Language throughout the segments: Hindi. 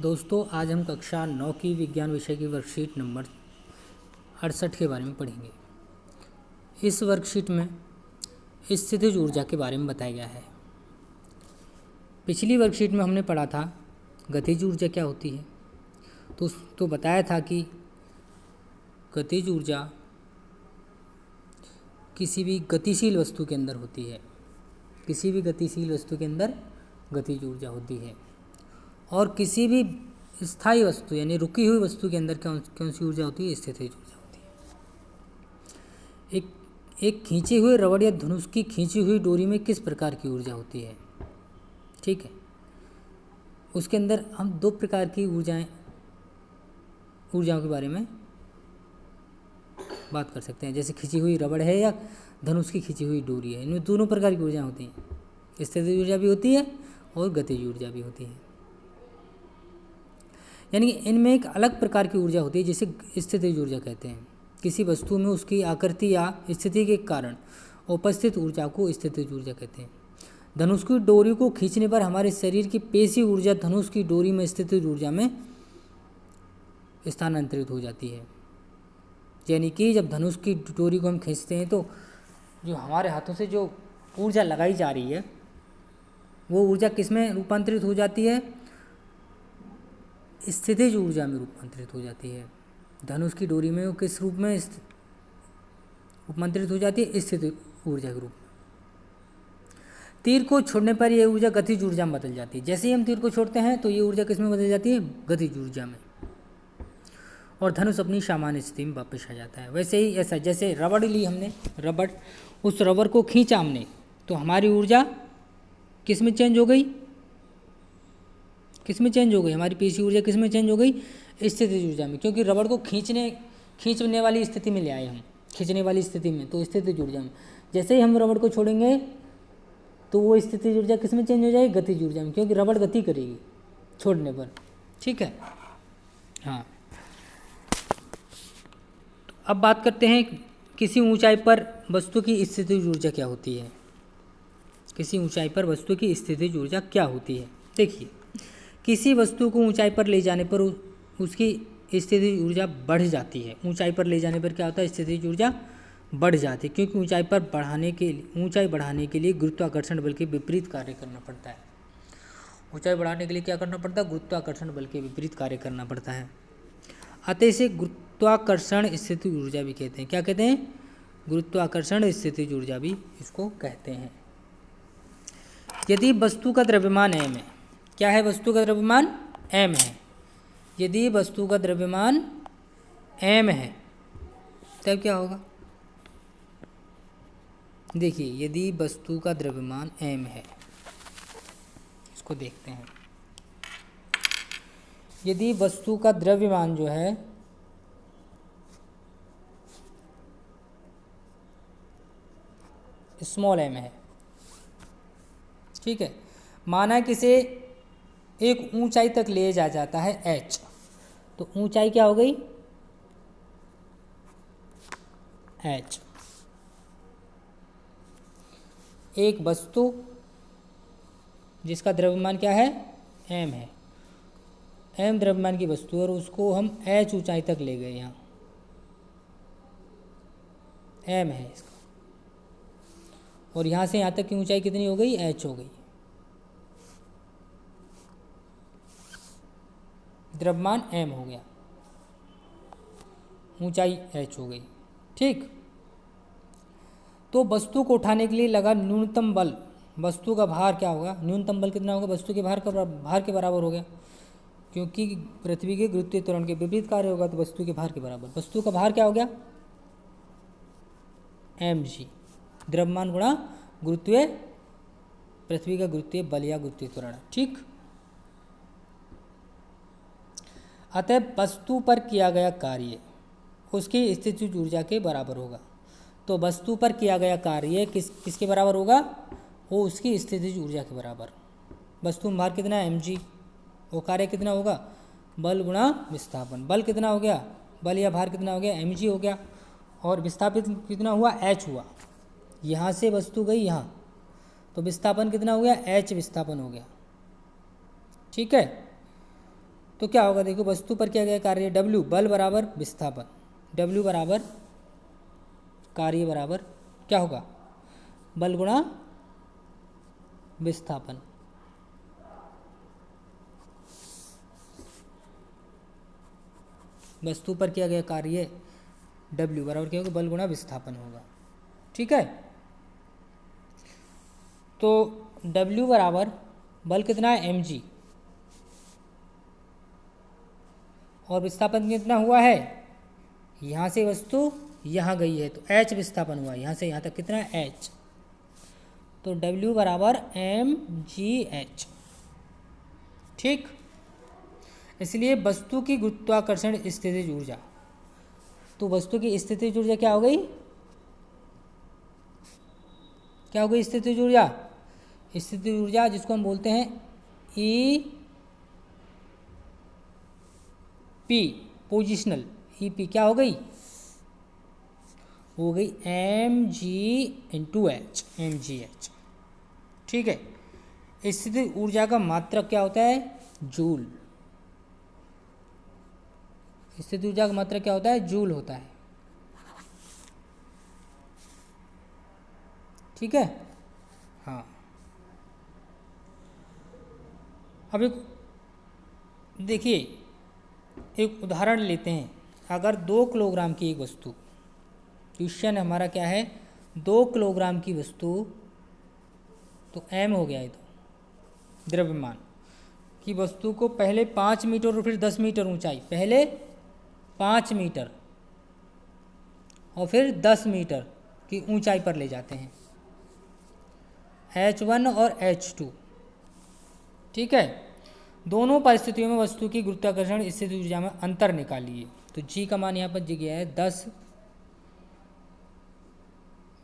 दोस्तों, आज हम कक्षा 9 की विज्ञान विषय की वर्कशीट नंबर 68 के बारे में पढ़ेंगे। इस वर्कशीट में स्थितिज ऊर्जा के बारे में बताया गया है। पिछली वर्कशीट में हमने पढ़ा था गतिज ऊर्जा क्या होती है। तो बताया था कि गतिज ऊर्जा किसी भी गतिशील वस्तु के अंदर होती है। किसी भी गतिशील वस्तु के अंदर गतिज ऊर्जा होती है। और किसी भी स्थायी वस्तु यानी रुकी हुई वस्तु के अंदर कौन सी ऊर्जा होती है? स्थितिज ऊर्जा होती है। एक खींचे हुए रबड़ या धनुष की खींची हुई डोरी में किस प्रकार की ऊर्जा होती है? ठीक है, उसके अंदर हम दो प्रकार की ऊर्जाओं के बारे में बात कर सकते हैं। जैसे खींची हुई रबड़ है या धनुष की खींची हुई डोरी है, इनमें दोनों प्रकार की ऊर्जा होती हैं। स्थितिज ऊर्जा भी होती है और गतिज ऊर्जा भी होती है। यानी कि इनमें एक अलग प्रकार की ऊर्जा होती है जिसे स्थितिज ऊर्जा कहते हैं। किसी वस्तु में उसकी आकृति या स्थिति के कारण उपस्थित ऊर्जा को स्थितिज ऊर्जा कहते हैं। धनुष की डोरी को खींचने पर हमारे शरीर की पेशी ऊर्जा धनुष की डोरी में स्थितिज ऊर्जा में स्थानांतरित हो जाती है। यानी कि जब धनुष की डोरी को हम खींचते हैं तो जो हमारे हाथों से जो ऊर्जा लगाई जा रही है वो ऊर्जा किस में रूपांतरित हो जाती है? स्थितिज ऊर्जा में रूपांतरित हो जाती है। धनुष की डोरी में वो किस रूप में रूपांतरित हो जाती है? स्थितिज ऊर्जा के रूप में। तीर को छोड़ने पर यह ऊर्जा गतिज ऊर्जा में बदल जाती है। जैसे ही हम तीर को छोड़ते हैं तो ये ऊर्जा किस में बदल जाती है? गतिज ऊर्जा में। और धनुष अपनी सामान्य स्थिति में वापस आ जाता है। वैसे ही ऐसा जैसे रबड़ ली हमने, उस रबर को खींचा हमने तो हमारी ऊर्जा किस में चेंज हो गई? किस में चेंज हो गई? हमारी पेशी ऊर्जा किस में चेंज हो गई? स्थितिज ऊर्जा में। क्योंकि रबड़ को खींचने वाली स्थिति में ले आए हम, खींचने वाली स्थिति में, तो स्थितिज ऊर्जा में। जैसे ही हम रबड़ को छोड़ेंगे तो वो स्थितिज ऊर्जा किस में चेंज हो जाएगी? गतिज ऊर्जा में, क्योंकि रबड़ गति करेगी छोड़ने पर। ठीक है, हाँ। अब बात करते हैं किसी ऊंचाई पर वस्तु की स्थितिज ऊर्जा क्या होती है। किसी ऊंचाई पर वस्तु की स्थितिज ऊर्जा क्या होती है? देखिए, किसी वस्तु को ऊंचाई पर ले जाने पर उसकी स्थितिज ऊर्जा बढ़ जाती है। ऊंचाई पर ले जाने पर क्या होता है? स्थितिज ऊर्जा बढ़ जाती है, क्योंकि ऊंचाई बढ़ाने के लिए गुरुत्वाकर्षण बल के विपरीत कार्य करना पड़ता है। ऊंचाई बढ़ाने के लिए क्या करना पड़ता है? गुरुत्वाकर्षण बल के विपरीत कार्य करना पड़ता है। अतः इसे गुरुत्वाकर्षण स्थितिज ऊर्जा भी कहते हैं। क्या कहते हैं? गुरुत्वाकर्षण स्थितिज ऊर्जा भी इसको कहते हैं। यदि वस्तु का द्रव्यमान m है, क्या है? वस्तु का द्रव्यमान m है। यदि वस्तु का द्रव्यमान m है तब क्या होगा? देखिए, यदि वस्तु का द्रव्यमान m है, इसको देखते हैं। यदि वस्तु का द्रव्यमान जो है स्मॉल m है, ठीक है, माना कि इसे एक ऊंचाई तक ले जाता है h, तो ऊंचाई क्या हो गई? h। एक वस्तु जिसका द्रव्यमान क्या है? m है, m द्रव्यमान की वस्तु, और उसको हम h ऊंचाई तक ले गए। यहाँ m है इसका, और यहाँ से यहाँ तक की ऊंचाई कितनी हो गई? h हो गई। द्रव्यमान m हो गया, ऊंचाई h हो गई। ठीक, तो वस्तु को उठाने के लिए लगा न्यूनतम बल, वस्तु का भार क्या होगा? न्यूनतम बल कितना होगा? वस्तु के भार के बराबर हो गया, क्योंकि पृथ्वी के गुरुत्वीय त्वरण के विपरीत कार्य होगा, तो वस्तु के भार के बराबर। वस्तु का भार क्या हो गया? mg, द्रव्यमान गुणा गुरुत्वीय, पृथ्वी का गुरुत्वीय बल या गुरुत्वीय त्वरण। ठीक, अतः वस्तु पर किया गया कार्य उसकी स्थितिज ऊर्जा के बराबर होगा। तो वस्तु पर किया गया कार्य किसके बराबर होगा? वो उसकी स्थितिज ऊर्जा के बराबर। वस्तु में भार कितना है? mg, वो कार्य कितना होगा? बल गुणा विस्थापन। बल कितना हो गया? बल या भार कितना हो गया? mg हो गया, और विस्थापित कितना हुआ? h हुआ। यहाँ से वस्तु गई यहाँ, तो विस्थापन कितना हो गया? h विस्थापन हो गया। ठीक है, तो क्या होगा, देखो वस्तु पर किया गया कार्य W, बल बराबर विस्थापन, W बराबर कार्य बराबर क्या होगा, बल गुणा विस्थापन। वस्तु पर किया गया कार्य W बराबर क्या होगा, बल गुणा विस्थापन होगा। ठीक है, तो W बराबर बल कितना है mg, और विस्थापन कितना हुआ है, यहाँ से वस्तु यहाँ गई है तो h विस्थापन हुआ, यहाँ से यहाँ तक कितना है h, तो W बराबर mgh। ठीक, इसलिए वस्तु की गुरुत्वाकर्षण स्थितिज ऊर्जा, तो वस्तु की स्थितिज ऊर्जा क्या हो गई, क्या हो गई स्थितिज ऊर्जा, स्थितिज ऊर्जा जिसको हम बोलते हैं E P positional, E P क्या हो गई, हो गई M G into H, M G H. ठीक है, स्थितिज ऊर्जा का मात्रक क्या होता है, जूल, स्थितिज ऊर्जा का मात्रक क्या होता है, जूल होता है। ठीक है, हाँ, अब एक देखिए, एक उदाहरण लेते हैं। अगर 2 किलोग्राम की एक वस्तु, क्वेश्चन हमारा क्या है, 2 किलोग्राम की वस्तु, तो m हो गया है, तो द्रव्यमान की वस्तु को पहले 5 मीटर और फिर 10 मीटर ऊंचाई, पहले 5 मीटर और फिर 10 मीटर की ऊंचाई पर ले जाते हैं, H1 और H2। ठीक है, दोनों परिस्थितियों में वस्तु की गुरुत्वाकर्षण स्थितिज ऊर्जा में अंतर निकालिए। तो g का मान यहाँ पर जी गया है 10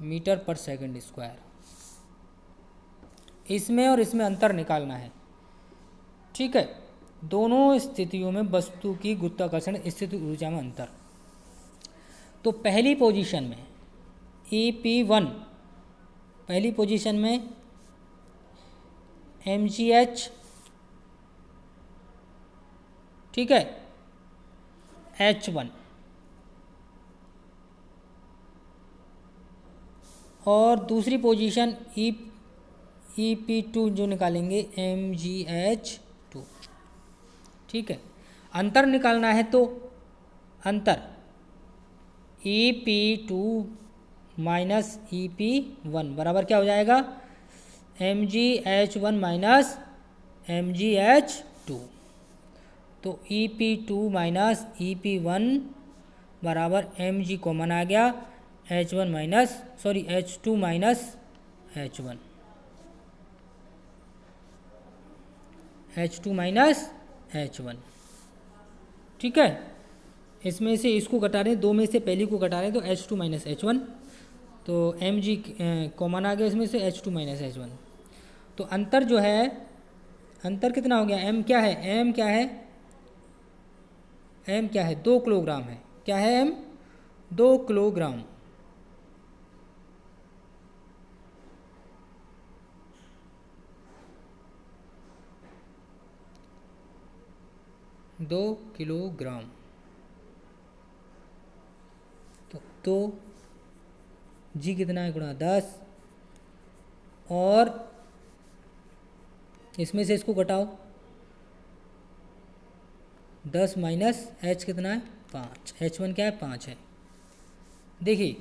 मीटर पर सेकंड स्क्वायर, इसमें और इसमें अंतर निकालना है। ठीक है, दोनों स्थितियों में वस्तु की गुरुत्वाकर्षण स्थितिज ऊर्जा में अंतर। तो पहली पोजीशन में EP1, पहली पोजीशन में mgh, ठीक है, H1, और दूसरी पोजीशन EP2 जो निकालेंगे mgh2। ठीक है, अंतर निकालना है तो अंतर EP2 माइनस EP1 बराबर क्या हो जाएगा, mgh1 माइनस mgh2। तो EP2 माइनस EP1 बराबर mg कॉमन आ गया, H1 minus H2 minus H1, H2 minus H1। ठीक है, इसमें से इसको घटा रहे हैं, 2 में से पहली को घटा रहे हैं तो H2 माइनस H1, तो mg कॉमन आ गया इसमें से, H2 माइनस H1। तो अंतर जो है, अंतर कितना हो गया, m क्या है, m क्या है, m क्या है, 2 किलोग्राम है, क्या है m, 2 किलोग्राम। दो किलोग्राम, तो जी कितना है, गुणा 10, और इसमें से इसको घटाओ, 10 माइनस h कितना है, 5, H1 क्या है, 5 है। देखिए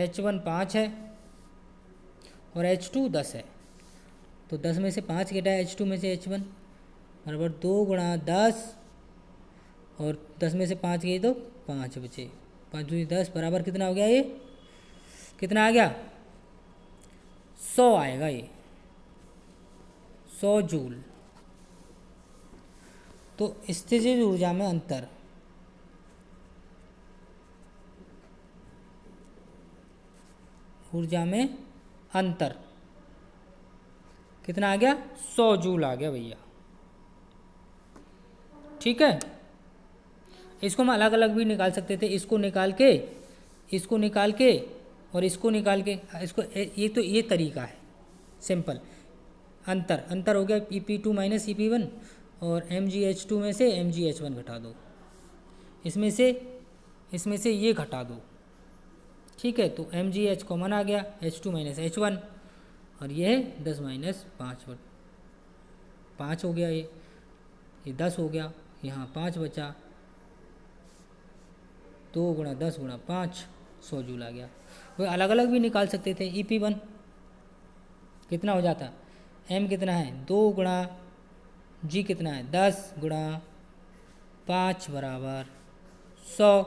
H1 5 है और H2 10 है, तो 10 में से 5 घटाया H2 में से H1 बराबर 2 गुणा 10, और 10 में से 5 गई तो 5 बचे, 5 दूनी 10 बराबर कितना हो गया, ये कितना आ गया, 100 आएगा, ये 100 जूल। तो स्थितिज ऊर्जा में अंतर, ऊर्जा में अंतर कितना आ गया, 100 जूल आ गया भैया। ठीक है, इसको हम अलग अलग भी निकाल सकते थे, इसको निकाल के, इसको निकाल के और इसको निकाल के, इसको, ये तो ये तरीका है सिंपल। अंतर, अंतर हो गया EP2 माइनस EP1, और MgH2 में से MgH1 घटा दो, इसमें से ये घटा दो, ठीक है। तो MgH कॉमन आ गया, H2 माइनस H1, और ये 10 माइनस 5 हो गया, ये 10 हो गया, यहाँ 5 बचा, 2 गुणा 10 गुणा 5, 100 जूल आ गया। वो अलग अलग भी निकाल सकते थे। EP1 कितना हो जाता, M कितना है 2 गुणा G कितना है 10 गुणा 5 बराबर 100,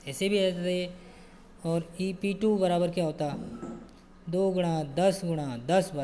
ऐसे भी ऐसे। और EP2 बराबर क्या होता, 2 गुणा 10 गुणा 10 बराबर